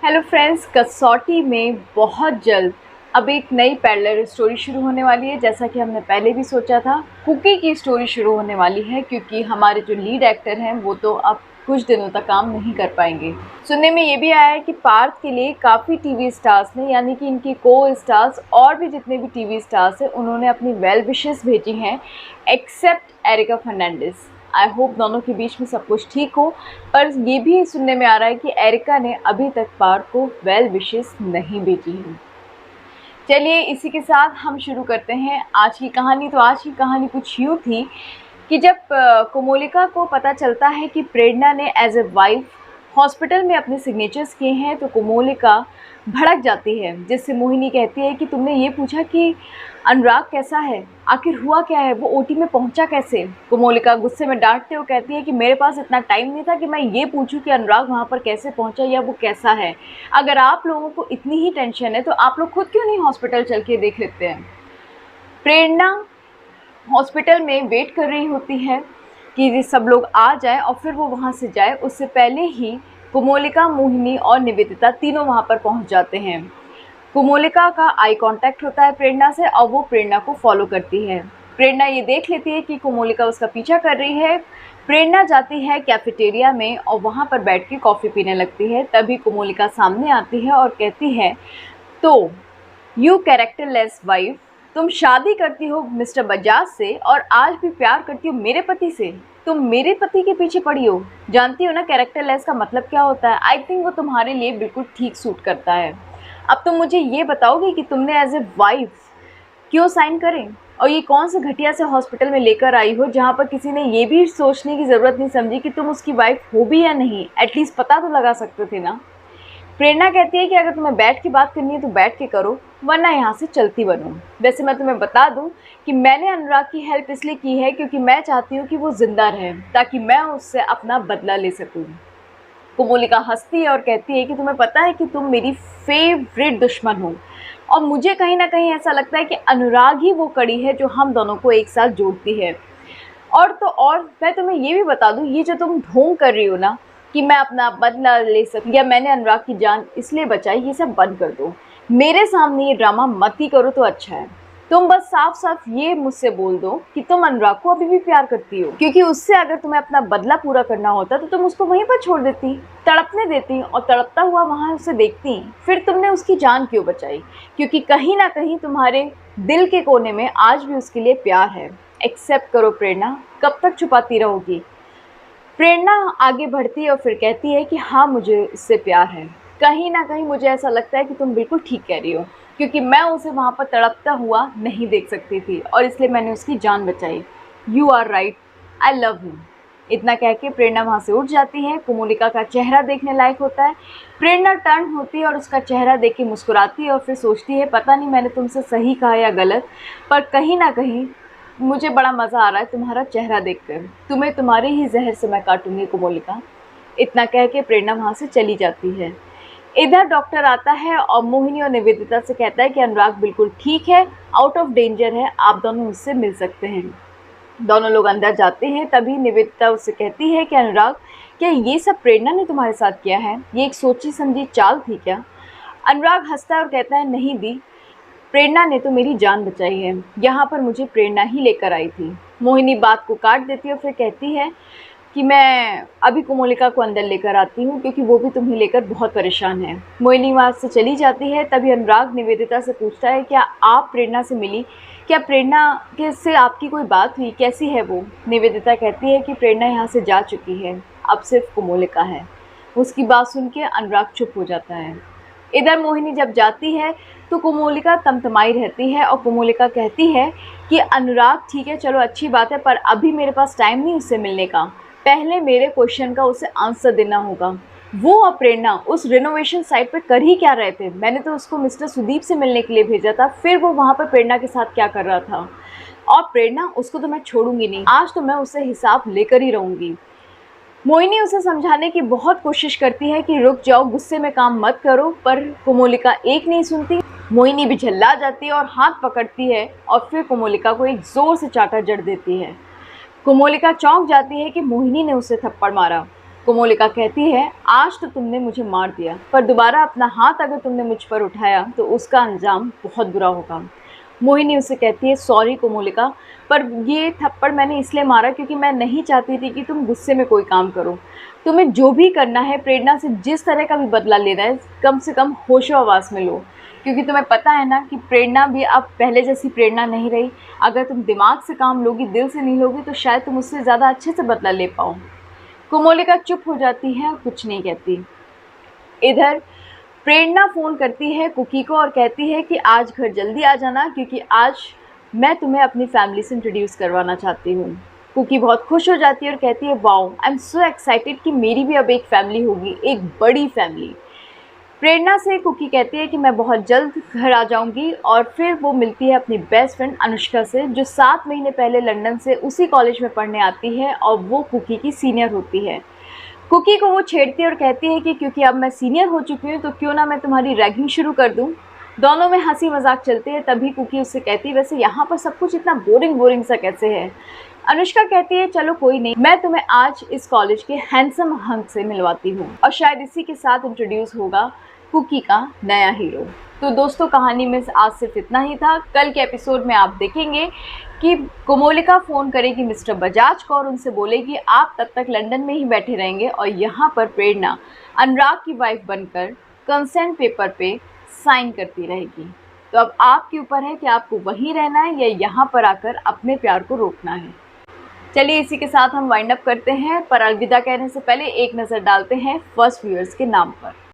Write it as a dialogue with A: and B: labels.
A: Hello friends, कसौटी में बहुत जल्द अब एक नई पैरेलल स्टोरी शुरू होने वाली है। जैसा कि हमने पहले भी सोचा था, कुकी की स्टोरी शुरू होने वाली है क्योंकि हमारे जो लीड एक्टर हैं वो तो अब कुछ दिनों तक काम नहीं कर पाएंगे। सुनने में ये भी आया है कि पार्थ के लिए काफ़ी टीवी स्टार्स ने, यानी कि इनके को स्टार्स और भी जितने भी टीवी स्टार्स हैं, उन्होंने अपनी वेल विशेस भेजी हैं except Erica Fernandes. I hope दोनों के बीच में सब कुछ ठीक हो, पर ये भी सुनने में आ रहा है कि एरिका ने अभी तक पार्थ को वेल विशेस नहीं भेजी हैं। चलिए इसी के साथ हम शुरू करते हैं आज की कहानी। तो आज की कहानी कुछ यूँ थी कि जब कोमोलिका को पता चलता है कि प्रेरणा ने एज ए वाइफ हॉस्पिटल में अपने सिग्नेचर्स किए हैं तो कोमोलिका भड़क जाती है, जिससे मोहिनी कहती है कि तुमने ये पूछा कि अनुराग कैसा है, आखिर हुआ क्या है, वो ओटी में पहुंचा कैसे। कोमोलिका गुस्से में डांटते हुए कहती है कि मेरे पास इतना टाइम नहीं था कि मैं ये पूछूं कि अनुराग वहाँ पर कैसे पहुंचा या वो कैसा है। अगर आप लोगों को इतनी ही टेंशन है तो आप लोग खुद क्यों नहीं हॉस्पिटल चल के देख लेते हैं। प्रेरणा हॉस्पिटल में वेट कर रही होती है कि सब लोग आ जाए और फिर वो वहाँ से जाए। उससे पहले ही कोमोलिका, मोहिनी और निवेदिता तीनों वहाँ पर पहुँच जाते हैं। कोमोलिका का आई कांटेक्ट होता है प्रेरणा से और वो प्रेरणा को फॉलो करती है। प्रेरणा ये देख लेती है कि कोमोलिका उसका पीछा कर रही है। प्रेरणा जाती है कैफेटेरिया में और वहाँ पर बैठ के कॉफ़ी पीने लगती है। तभी कोमोलिका सामने आती है और कहती है, तो यू कैरेक्टरलेस वाइफ, तुम शादी करती हो मिस्टर बजाज से और आज भी प्यार करती हो मेरे पति से। तुम मेरे पति के पीछे पड़ी हो। जानती हो ना कैरेक्टरलेस का मतलब क्या होता है। आई थिंक वो तुम्हारे लिए बिल्कुल ठीक सूट करता है। अब तुम मुझे ये बताओगे कि तुमने एज ए वाइफ क्यों साइन करें, और ये कौन से घटिया से हॉस्पिटल में लेकर आई हो जहाँ पर किसी ने ये भी सोचने की ज़रूरत नहीं समझी कि तुम उसकी वाइफ हो भी या नहीं। एटलीस्ट पता तो लगा सकते थे ना। प्रेरणा कहती है कि अगर तुम्हें बैठ के बात करनी है तो बैठ के करो, वरना यहाँ से चलती बनो। वैसे मैं तुम्हें बता दूँ कि मैंने अनुराग की हेल्प इसलिए की है क्योंकि मैं चाहती हूँ कि वो ज़िंदा रहे ताकि मैं उससे अपना बदला ले सकूँ। कोमोलिका हंसती है और कहती है कि तुम्हें पता है कि तुम मेरी फेवरेट दुश्मन हो और मुझे कहीं ना कहीं ऐसा लगता है कि अनुराग ही वो कड़ी है जो हम दोनों को एक साथ जोड़ती है। और मैं तुम्हें ये भी बता दूँ, ये जो तुम ढोंग कर रही हो ना कि मैं अपना बदला ले सकूं या मैंने अनुराग की जान इसलिए बचाई, ये सब बंद कर दो। मेरे सामने ये ड्रामा मत ही करो तो अच्छा है। तुम बस साफ साफ ये मुझसे बोल दो कि तुम अनुराग को अभी भी प्यार करती हो, क्योंकि उससे अगर तुम्हें अपना बदला पूरा करना होता तो तुम उसको वहीं पर छोड़ देती, तड़पने देती और तड़पता हुआ वहाँ उसे देखती। फिर तुमने उसकी जान क्यों बचाई? क्योंकि कहीं ना कहीं तुम्हारे दिल के कोने में आज भी उसके लिए प्यार है। एक्सेप्ट करो प्रेरणा, कब तक छुपाती रहोगी। प्रेरणा आगे बढ़ती है और फिर कहती है कि हाँ, मुझे इससे प्यार है। कहीं ना कहीं मुझे ऐसा लगता है कि तुम बिल्कुल ठीक कह रही हो, क्योंकि मैं उसे वहाँ पर तड़पता हुआ नहीं देख सकती थी और इसलिए मैंने उसकी जान बचाई। You are right, I love you. इतना कह के प्रेरणा वहाँ से उठ जाती है। कोमोलिका का चेहरा देखने लायक होता है। प्रेरणा टर्न होती है और उसका चेहरा देख के मुस्कुराती है और फिर सोचती है, पता नहीं मैंने तुमसे सही कहा या गलत, पर कहीं ना कहीं मुझे बड़ा मज़ा आ रहा है तुम्हारा चेहरा देखकर। तुम्हें तुम्हारे ही जहर से मैं काटूंगी कोमोलिका। इतना कह के प्रेरणा वहाँ से चली जाती है। इधर डॉक्टर आता है और मोहिनी और निवेदिता से कहता है कि अनुराग बिल्कुल ठीक है, आउट ऑफ डेंजर है, आप दोनों उससे मिल सकते हैं। दोनों लोग अंदर जाते हैं। तभी निवेदिता उससे कहती है कि अनुराग, क्या ये सब प्रेरणा ने तुम्हारे साथ किया है? ये एक सोची समझी चाल थी क्या? अनुराग हंसता है और कहता है, नहीं दी, प्रेरणा ने तो मेरी जान बचाई है। यहाँ पर मुझे प्रेरणा ही लेकर आई थी। मोहिनी बात को काट देती है और फिर कहती है कि मैं अभी कोमोलिका को अंदर लेकर आती हूँ क्योंकि वो भी तुम्हें लेकर बहुत परेशान है। मोहिनी वहाँ से चली जाती है। तभी अनुराग निवेदिता से पूछता है, क्या आप प्रेरणा से मिली? क्या प्रेरणा के से आपकी कोई बात हुई? कैसी है वो? निवेदिता कहती है कि प्रेरणा यहाँ से जा चुकी है, अब सिर्फ कोमोलिका है। उसकी बात सुन के अनुराग चुप हो जाता है। इधर मोहिनी जब जाती है तो कोमोलिका तमतमाई रहती है और कोमोलिका कहती है कि अनुराग ठीक है, चलो अच्छी बात है, पर अभी मेरे पास टाइम नहीं उससे मिलने का। पहले मेरे क्वेश्चन का उसे आंसर देना होगा। वो और प्रेरणा उस रिनोवेशन साइट पर कर ही क्या रहे थे? मैंने तो उसको मिस्टर सुदीप से मिलने के लिए भेजा था, फिर वो वहाँ पर प्रेरणा के साथ क्या कर रहा था? और प्रेरणा, उसको तो मैं छोड़ूंगी नहीं, आज तो मैं उससे हिसाब लेकर ही रहूँगी। मोहिनी उसे समझाने की बहुत कोशिश करती है कि रुक जाओ, गुस्से में काम मत करो, पर कोमोलिका एक नहीं सुनती। मोहिनी भी झल्ला जाती है और हाथ पकड़ती है और फिर कोमोलिका को एक ज़ोर से चाटा जड़ देती है। कोमोलिका चौंक जाती है कि मोहिनी ने उसे थप्पड़ मारा। कोमोलिका कहती है, आज तो तुमने मुझे मार दिया, पर दोबारा अपना हाथ अगर तुमने मुझ पर उठाया तो उसका अंजाम बहुत बुरा होगा। मोहिनी उसे कहती है, सॉरी कोमोलिका, पर ये थप्पड़ मैंने इसलिए मारा क्योंकि मैं नहीं चाहती थी कि तुम गुस्से में कोई काम करो। तुम्हें जो भी करना है प्रेरणा से जिस तरह का भी बदला लेना है, कम से कम होशो आवाज़ में लो, क्योंकि तुम्हें पता है ना कि प्रेरणा भी अब पहले जैसी प्रेरणा नहीं रही। अगर तुम दिमाग से काम लोगी, दिल से नहीं लोगी, तो शायद तुम उससे ज़्यादा अच्छे से बदला ले पाओ। कोमोलिका चुप हो जाती है और कुछ नहीं कहती। इधर प्रेरणा फ़ोन करती है कुकी को और कहती है कि आज घर जल्दी आ जाना, क्योंकि आज मैं तुम्हें अपनी फैमिली से इंट्रोड्यूस करवाना चाहती हूँ। कुकी बहुत खुश हो जाती है और कहती है, wow, I am so excited कि मेरी भी अब एक फैमिली होगी, एक बड़ी फैमिली। प्रेरणा से कुकी कहती है कि मैं बहुत जल्द घर आ जाऊंगी, और फिर वो मिलती है अपनी बेस्ट फ्रेंड अनुष्का से, जो 7 महीने पहले लंदन से उसी कॉलेज में पढ़ने आती है और वो कुकी की सीनियर होती है। कुकी को वो छेड़ती है और कहती है कि क्योंकि अब मैं सीनियर हो चुकी हूँ तो क्यों ना मैं तुम्हारी रैगिंग शुरू कर दूँ। दोनों में हंसी मजाक चलते हैं। तभी कुकी उससे कहती है, वैसे यहाँ पर सब कुछ इतना बोरिंग सा कैसे है। अनुष्का कहती है, चलो कोई नहीं, मैं तुम्हें आज इस कॉलेज के हैंडसम हंक से मिलवाती हूँ, और शायद इसी के साथ इंट्रोड्यूस होगा कुकी का नया हीरो। तो दोस्तों, कहानी में आज सिर्फ इतना ही था। कल के एपिसोड में आप देखेंगे कि कोमोलिका फ़ोन करेगी मिस्टर बजाज को और उनसे बोलेगी आप तब तक लंदन में ही बैठे रहेंगे, और यहाँ पर प्रेरणा अनुराग की वाइफ बनकर कंसेंट पेपर पे साइन करती रहेगी। तो अब आपके ऊपर है कि आपको वहीं रहना है या यहाँ पर आकर अपने प्यार को रोकना है। चलिए, इसी के साथ हम वाइंड अप करते हैं, पर अलविदा कहने से पहले एक नज़र डालते हैं फर्स्ट व्यूअर्स के नाम पर।